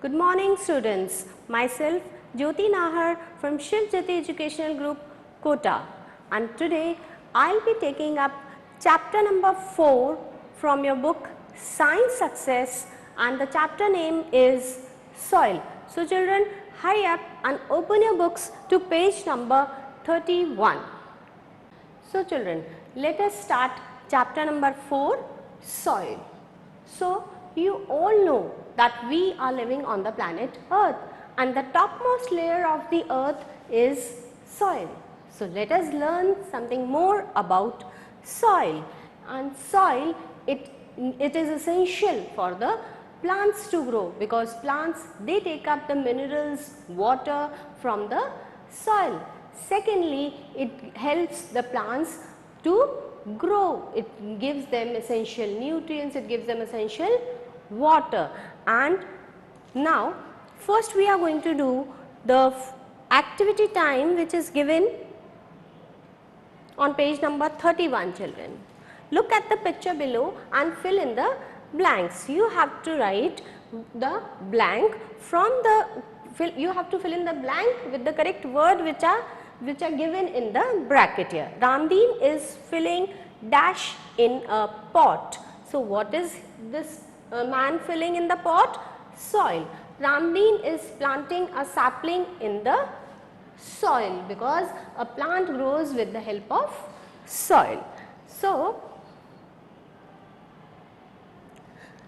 Good morning students, myself Jyoti Nahar from Shiv Jyoti Educational Group, Kota, and today I will be taking up chapter number 4 from your book Science Success, and the chapter name is Soil. So children, hurry up and open your books to page number 31. So children, let us start chapter number 4, Soil. So you all know that we are living on the planet Earth, and the topmost layer of the earth is soil. So let us learn something more about soil. And soil, it is essential for the plants to grow, because plants, they take up the minerals, water from the soil. Secondly, it helps the plants to grow. It gives them essential nutrients, it gives them essential water. And now first we are going to do the activity time, which is given on page number 31, children. Look at the picture below and fill in the blanks. You have to write the blank from the, you have to fill in the blank with the correct word which are given in the bracket here. Ramdeen is filling dash in a pot. So what is this man filling in the pot? Soil. Ramdeen is planting a sapling in the soil, because a plant grows with the help of soil. So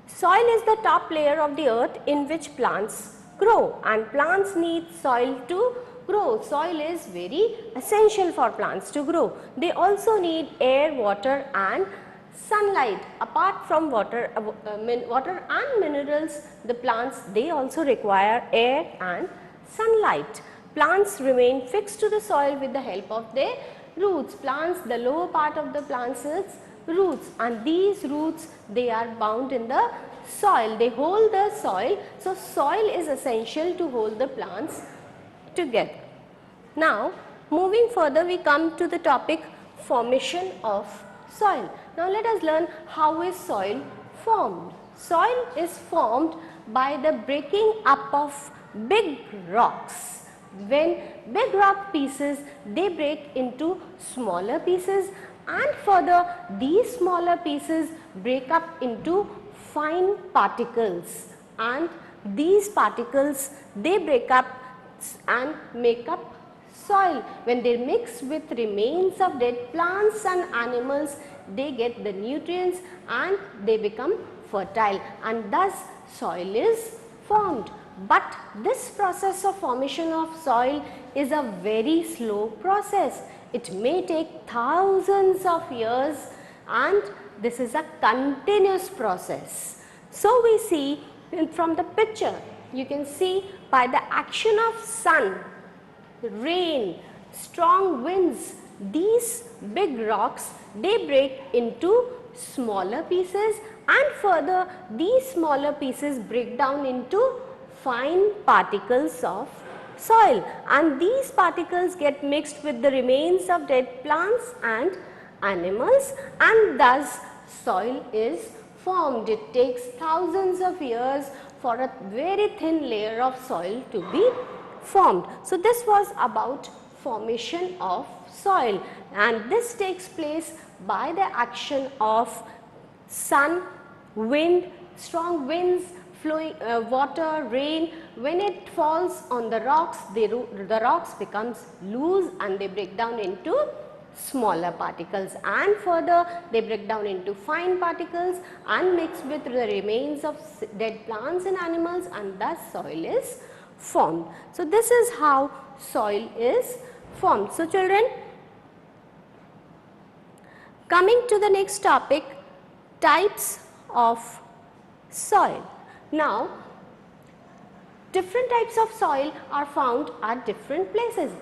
soil is the top layer of the earth in which plants grow, and plants need soil to grow. Soil is very essential for plants to grow. They also need air, water and sunlight. Apart from water and minerals, the plants, they also require air and sunlight. Plants remain fixed to the soil with the help of their roots. Plants, the lower part of the plants is roots, and these roots, they are bound in the soil. They hold the soil. So soil is essential to hold the plants together. Now moving further, we come to the topic formation of soil. Now let us learn how is soil formed. Soil is formed by the breaking up of big rocks. When big rock pieces, they break into smaller pieces, and further these smaller pieces break up into fine particles, and these particles, they break up and make up soil. When they mix with remains of dead plants and animals, they get the nutrients and they become fertile, and thus soil is formed. But this process of formation of soil is a very slow process. It may take thousands of years, and this is a continuous process. So we see from the picture, you can see by the action of sun, rain, strong winds, these big rocks, they break into smaller pieces, and further these smaller pieces break down into fine particles of soil, and these particles get mixed with the remains of dead plants and animals, and thus soil is formed. It takes thousands of years for a very thin layer of soil to be formed. So this was about formation of soil, and this takes place by the action of sun, wind, strong winds, flowing water, rain. When it falls on the rocks, the rocks becomes loose and they break down into smaller particles, and further they break down into fine particles and mix with the remains of dead plants and animals, and thus soil is formed. So this is how soil is formed. So children, coming to the next topic, types of soil. Now different types of soil are found at different places.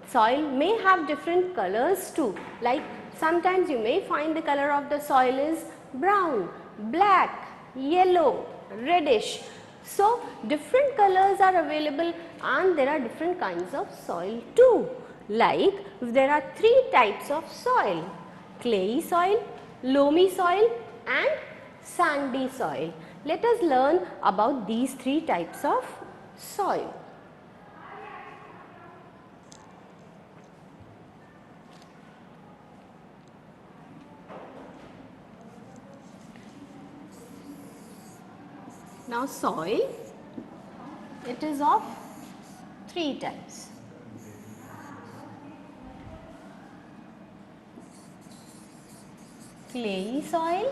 Soil may have different colors too, like sometimes you may find the color of the soil is brown, black, yellow, reddish. So different colors are available, and there are different kinds of soil too. Like there are 3 types of soil: clayey soil, loamy soil and sandy soil. Let us learn about these three types of soil. Now soil, it is of three types. Clayey soil,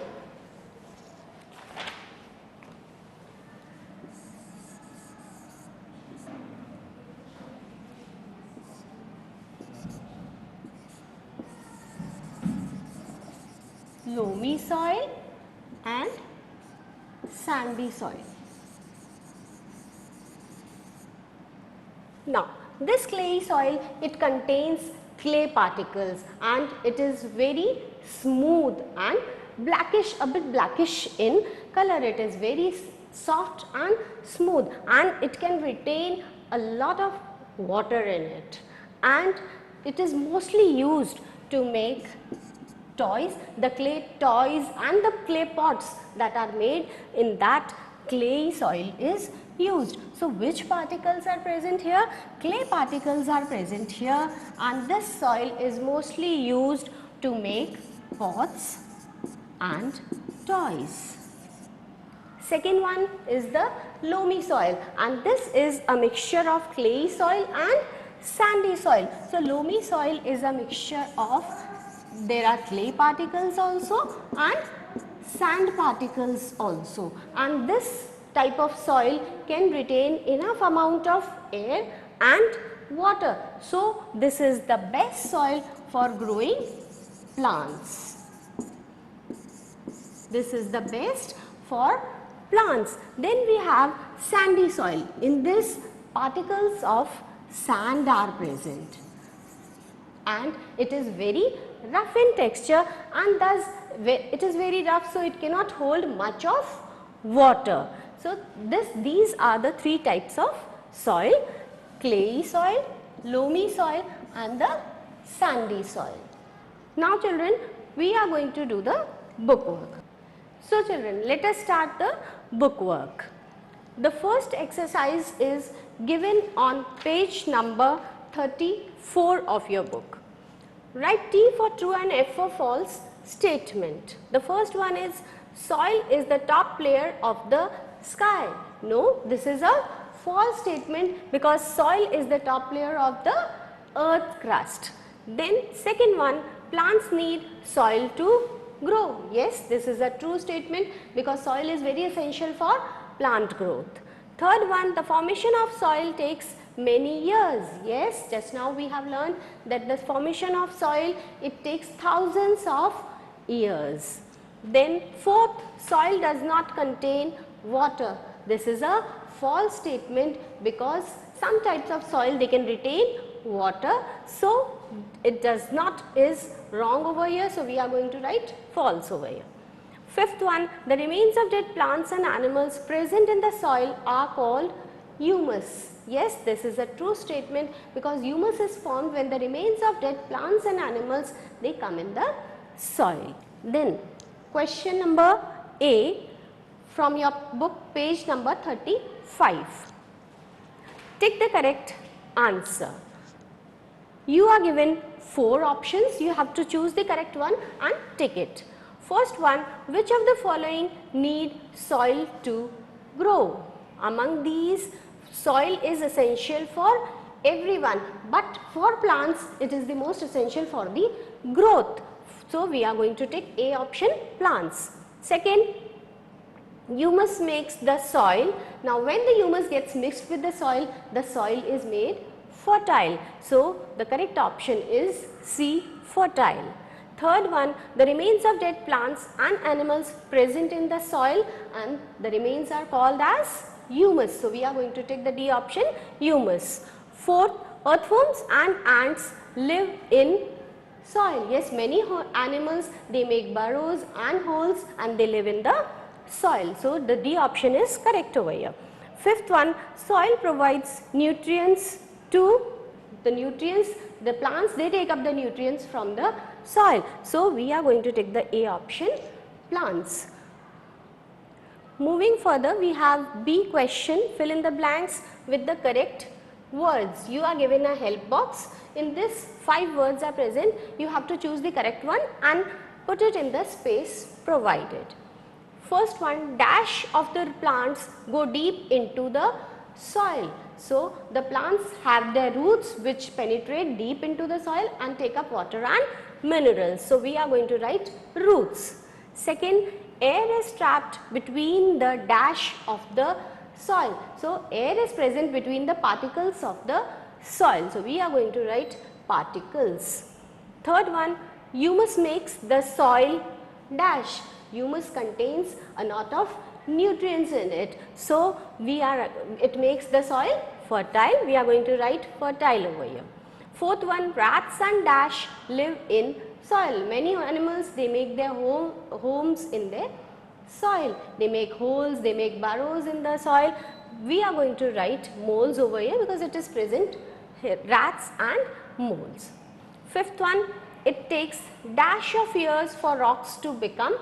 loamy soil and sandy soil. Now, this clayey soil, it contains clay particles and it is very smooth and blackish, a bit blackish in color. It is very soft and smooth and it can retain a lot of water in it, and it is mostly used to make toys, the clay toys and the clay pots that are made in that clay soil is used. So, which particles are present here? Clay particles are present here, and this soil is mostly used to make pots and toys. Second one is the loamy soil, and this is a mixture of clay soil and sandy soil. So, loamy soil is a mixture of, there are clay particles also and sand particles also, and this type of soil can retain enough amount of air and water. So, this is the best soil for growing plants. This is the best for plants. Then we have sandy soil. In this, particles of sand are present and it is very rough in texture, and thus it is very rough, so it cannot hold much of water. So, these are the three types of soil: clayey soil, loamy soil and the sandy soil. Now children, we are going to do the book work. So children, let us start the book work. The first exercise is given on page number 34 of your book. Write T for true and F for false statement. The first one is, soil is the top layer of the sky. No, this is a false statement because soil is the top layer of the earth crust. Then second one, plants need soil to grow. Yes, this is a true statement because soil is very essential for plant growth. Third one, the formation of soil takes many years. Yes, just now we have learned that the formation of soil, it takes thousands of years. Then fourth, soil does not contain water. This is a false statement because some types of soil, they can retain water. So, it does not is wrong over here. So, we are going to write false over here. Fifth one, the remains of dead plants and animals present in the soil are called humus. Yes, this is a true statement because humus is formed when the remains of dead plants and animals, they come in the soil. Then question number A from your book, page number 35. Take the correct answer. You are given 4 options. You have to choose the correct one and tick it. First one, which of the following need soil to grow? Among these, soil is essential for everyone, but for plants it is the most essential for the growth. So, we are going to take A option, plants. Second, humus makes the soil. Now, when the humus gets mixed with the soil is made fertile. So, the correct option is C, fertile. Third one, the remains of dead plants and animals present in the soil, and the remains are called as humus. So, we are going to take the D option, humus. Fourth, earthworms and ants live in soil. Yes, many animals, they make burrows and holes and they live in the soil. So, the D option is correct over here. Fifth one, soil provides nutrients to the plants, they take up the nutrients from the soil. So, we are going to take the A option, plants. Moving further, we have B question, fill in the blanks with the correct words. You are given a help box. In this 5 words are present. You have to choose the correct one and put it in the space provided. First one, dash of the plants go deep into the soil. So, the plants have their roots which penetrate deep into the soil and take up water and minerals. So, we are going to write roots. Second, air is trapped between the dash of the soil. So, air is present between the particles of the soil. So, we are going to write particles. Third one, humus makes the soil dash. Humus contains a lot of nutrients in it. So, it makes the soil fertile. We are going to write fertile over here. Fourth one, rats and dash live in soil. Many animals, they make their homes in their soil. They make holes, they make burrows in the soil. We are going to write moles over here because it is present here, rats and moles. Fifth one, it takes dash of years for rocks to become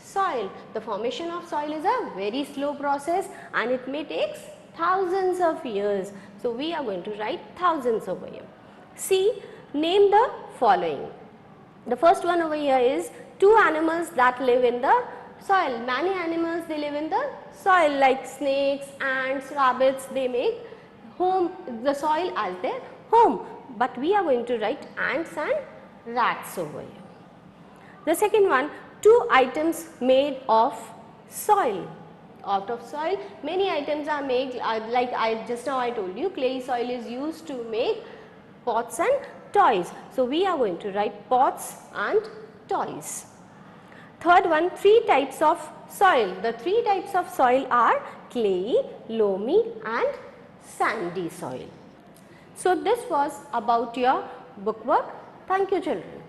soil. The formation of soil is a very slow process and it may take thousands of years. So, we are going to write thousands over here. C, name the following. The first one over here is 2 animals that live in the soil. Many animals, they live in the soil like snakes, ants, rabbits. They make the soil as their home. But we are going to write ants and rats over here. The second one, 2 items made of soil. Out of soil, many items are made, like just now I told you, clay soil is used to make pots and toys. So, we are going to write pots and toys. Third one, 3 types of soil. The 3 types of soil are clayey, loamy and sandy soil. So, this was about your book work. Thank you, children.